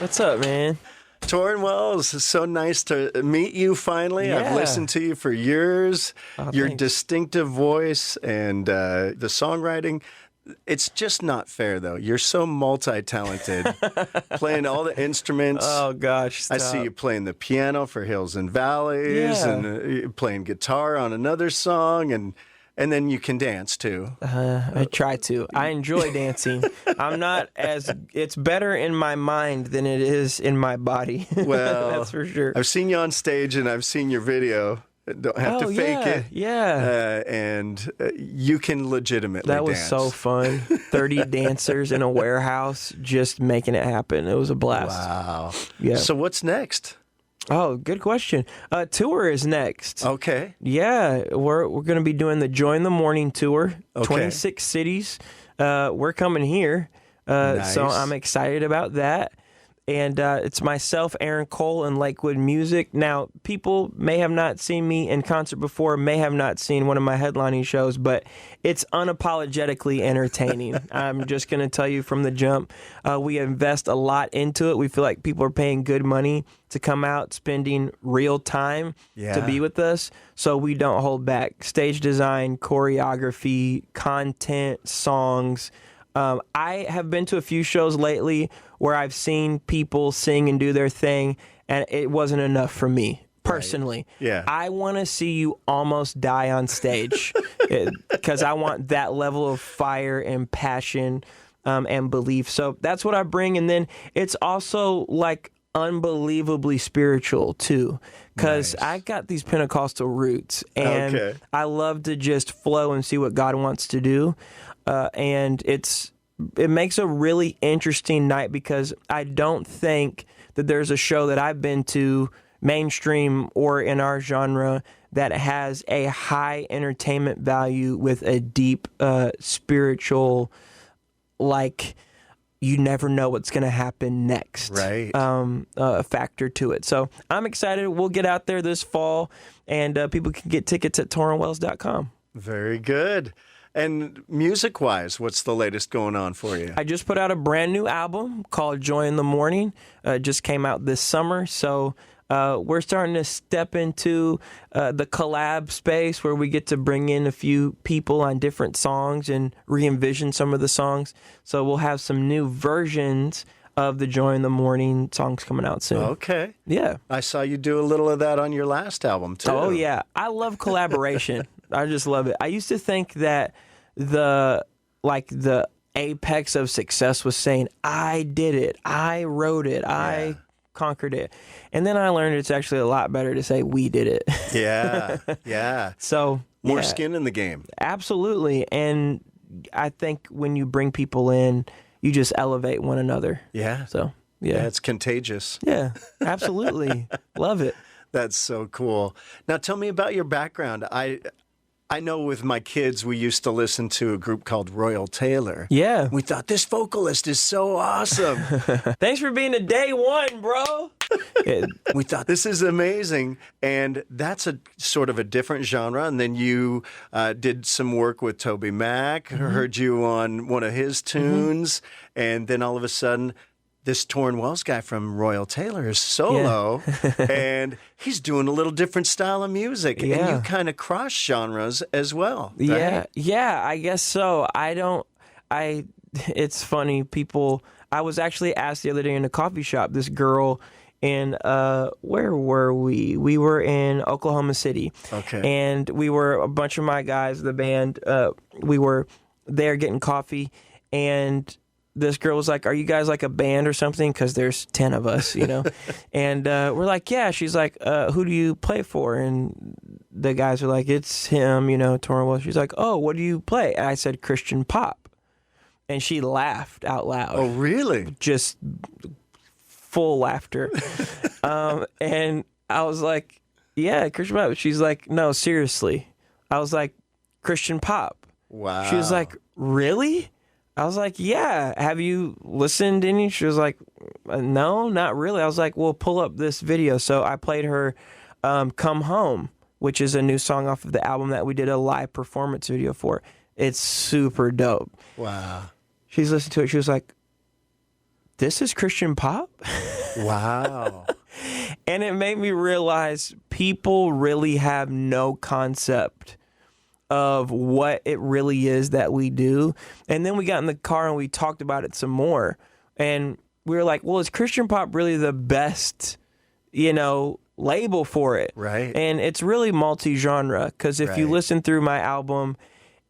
What's up, man? Tauren Wells, it's so nice to meet you finally. Yeah. I've listened to you for years. Your Thanks. distinctive voice and the songwriting. It's just not fair, though. You're so multi-talented, playing all the instruments. Oh, gosh. I stop. see you playing the piano for Hills and Valleys, Yeah. and playing guitar on another song, and then you can dance, too. I try to. I enjoy dancing. It's better in my mind than it is in my body. Well, that's for sure. I've seen you on stage, and I've seen your video. Don't have to fake it. Yeah. And you can legitimately That was dance. so fun. 30 dancers in a warehouse just making it happen. It was a blast. Wow. Yeah. So what's next? Oh, good question. Tour is next. Okay. Yeah, we're going to be doing the Join the Morning tour, Okay. 26 cities. We're coming here, Nice. so I'm excited about that. And it's myself, Aaron Cole, and Lakewood Music. Now, people may have not seen me in concert before, may have not seen one of my headlining shows, but it's unapologetically entertaining. I'm just going to tell you from the jump. We invest a lot into it. We feel like people are paying good money to come out, spending real time to be with us. So we don't hold back. Stage design, choreography, content, songs. I have been to a few shows lately where I've seen people sing and do their thing, and it wasn't enough for me personally. Right. Yeah. I want to see you almost die on stage because I want that level of fire and passion and belief. So that's what I bring. And then it's also like unbelievably spiritual too, because Nice. I got these Pentecostal roots, and Okay. I love to just flow and see what God wants to do. And it makes a really interesting night because I don't think that there's a show that I've been to, mainstream or in our genre, that has a high entertainment value with a deep spiritual, like, you never know what's going to happen next. Right. Factor to it. So I'm excited. We'll get out there this fall, and people can get tickets at taurenwells.com. Very good. And music-wise, what's the latest going on for you? I just put out a brand new album called Joy in the Morning. Just came out this summer. So we're starting to step into the collab space where we get to bring in a few people on different songs and re-envision some of the songs. So we'll have some new versions of the Joy in the Morning songs coming out soon. Okay. Yeah. I saw you do a little of that on your last album, too. Oh, yeah. I love collaboration. I just love it. I used to think that the apex of success was saying, I did it, I wrote it, I conquered it. And then I learned it's actually a lot better to say we did it. Yeah. Yeah. So More yeah, skin in the game. absolutely. And I think when you bring people in, you just elevate one another. Yeah. So Yeah, it's contagious. yeah, absolutely. Love it. That's so cool. Now tell me about your background. I know with my kids, we used to listen to a group called Royal Taylor. Yeah. We thought, this vocalist is so awesome. Thanks for being a day one, bro. We thought, this is amazing. And that's a sort of a different genre. And then you did some work with Toby Mac, heard you on one of his tunes. And then all of a sudden, this Tauren Wells guy from Royal Taylor is solo, and he's doing a little different style of music. And you kind of cross genres as well. Right? Yeah, I guess so. It's funny, I was actually asked the other day in a coffee shop, this girl in, where were we? We were in Oklahoma City. Okay. And we were, a bunch of my guys, the band, we were there getting coffee, and this girl was like, are you guys like a band or something? Because there's 10 of us, you know? And we're like, yeah. She's like, who do you play for? And the guys are like, it's him, you know, Tauren Wells. She's like, oh, what do you play? And I said, Christian pop. And she laughed out loud. Oh, really? Just full laughter. And I was like, yeah, Christian pop. She's like, no, seriously. I was like, Christian pop. Wow. She was like, really? I was like, yeah, have you listened to any? She was like, no, not really. I was like, well, pull up this video. So I played her Come Home, which is a new song off of the album that we did a live performance video for. It's super dope. Wow. She's listened to it. She was like, this is Christian pop? Wow. And it made me realize people really have no concept of what it really is that we do. And then we got in the car and we talked about it some more. And we were like, well, is Christian pop really the best, label for it? Right. And it's really multi-genre, because if you Right. listen through my album,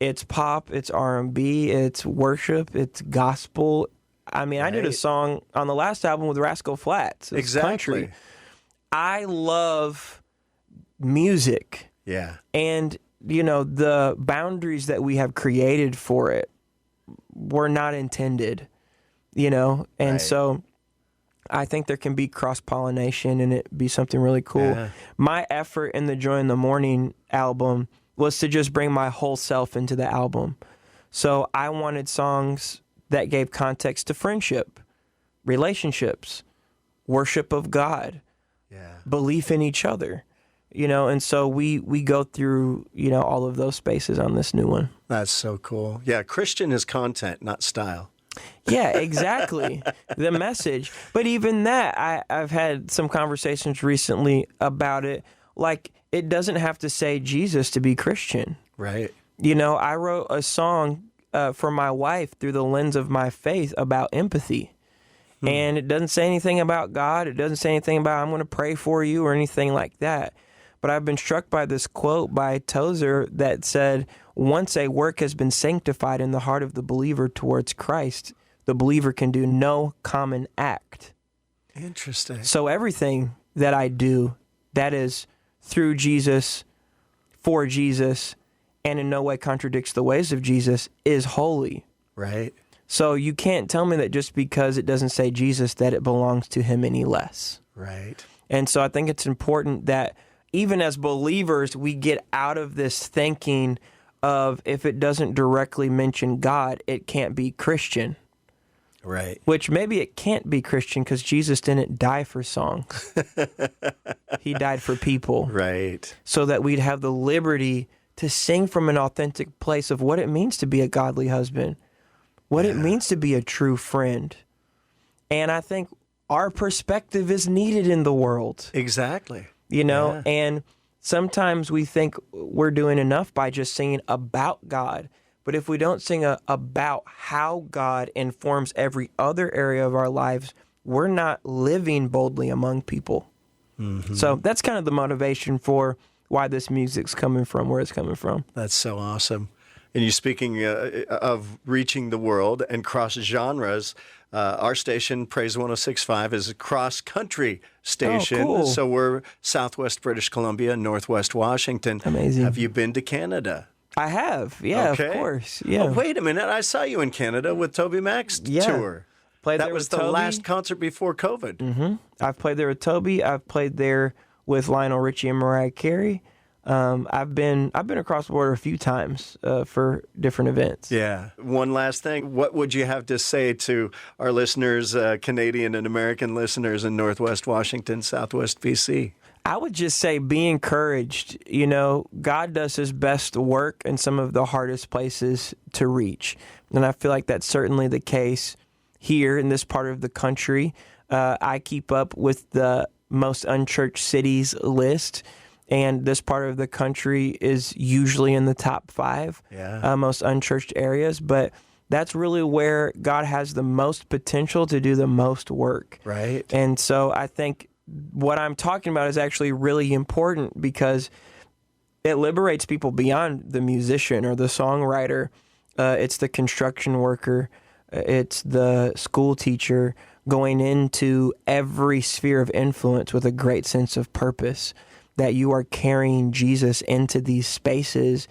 it's pop, it's R&B, it's worship, it's gospel. I mean, I did a Right. song on the last album with Rascal Flatts. It's Exactly. country. I love music, Yeah. and the boundaries that we have created for it were not intended, and Right. so I think there can be cross-pollination and it be something really cool. Yeah. My effort in the Joy in the Morning album was to just bring my whole self into the album. So I wanted songs that gave context to friendship, relationships, worship of God, Yeah. belief in each other, and so we go through, all of those spaces on this new one. That's so cool. Yeah, Christian is content, not style. Yeah, exactly. The message. But even that, I've had some conversations recently about it. Like, it doesn't have to say Jesus to be Christian. Right. I wrote a song for my wife through the lens of my faith about empathy. And it doesn't say anything about God. It doesn't say anything about I'm going to pray for you or anything like that. But I've been struck by this quote by Tozer that said, once a work has been sanctified in the heart of the believer towards Christ, the believer can do no common act. Interesting. So everything that I do that is through Jesus, for Jesus, and in no way contradicts the ways of Jesus is holy. Right. So you can't tell me that just because it doesn't say Jesus that it belongs to him any less. Right. And so I think it's important that even as believers, we get out of this thinking of if it doesn't directly mention God, it can't be Christian. Right. Which maybe it can't be Christian because Jesus didn't die for songs. He died for people. Right. So that we'd have the liberty to sing from an authentic place of what it means to be a godly husband, what it means to be a true friend. And I think our perspective is needed in the world. Exactly. Yeah. And sometimes we think we're doing enough by just singing about God. But if we don't sing about how God informs every other area of our lives, we're not living boldly among people. Mm-hmm. So that's kind of the motivation for why this music's coming from, where it's coming from. That's so awesome. And you're speaking of reaching the world and cross genres. Our station, Praise 106.5, is a cross-country station. Oh, cool. So we're Southwest British Columbia, Northwest Washington. Amazing. Have you been to Canada? I have, yeah, Okay. of course. Yeah. Oh, wait a minute. I saw you in Canada with Toby Mac's tour. Played That there was with the Toby. last concert before COVID. Mm-hmm. I've played there with Toby. I've played there with Lionel Richie and Mariah Carey. I've been across the border a few times for different events. Yeah. One last thing. What would you have to say to our listeners, Canadian and American listeners in Northwest Washington, Southwest BC? I would just say be encouraged. God does his best work in some of the hardest places to reach. And I feel like that's certainly the case here in this part of the country. I keep up with the most unchurched cities list, and this part of the country is usually in the top 5 most unchurched areas. But that's really where God has the most potential to do the most work. Right. And so I think what I'm talking about is actually really important because it liberates people beyond the musician or the songwriter. It's the construction worker. It's the school teacher going into every sphere of influence with a great sense of purpose, that you are carrying Jesus into these spaces,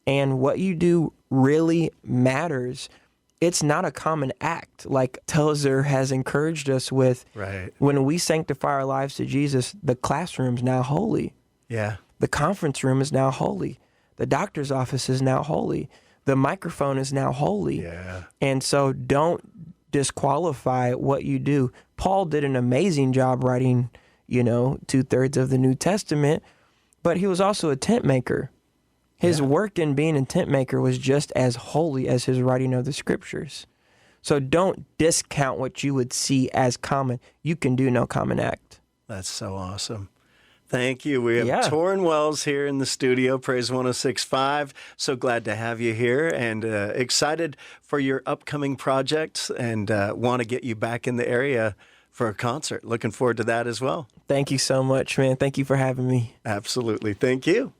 and what you do really matters. It's not a common act, like Tozer has encouraged us with. Right. When we sanctify our lives to Jesus, the classroom's now holy. Yeah. The conference room is now holy. The doctor's office is now holy. The microphone is now holy. Yeah. And so don't disqualify what you do. Paul did an amazing job writing, 2/3 of the New Testament, but he was also a tent maker. His work in being a tent maker was just as holy as his writing of the scriptures. So don't discount what you would see as common. You can do no common act. That's so awesome. Thank you. We have Yeah. Tauren Wells here in the studio, Praise 106.5. So glad to have you here and excited for your upcoming projects and want to get you back in the area for a concert. Looking forward to that as well. Thank you so much, man. Thank you for having me. Absolutely. Thank you.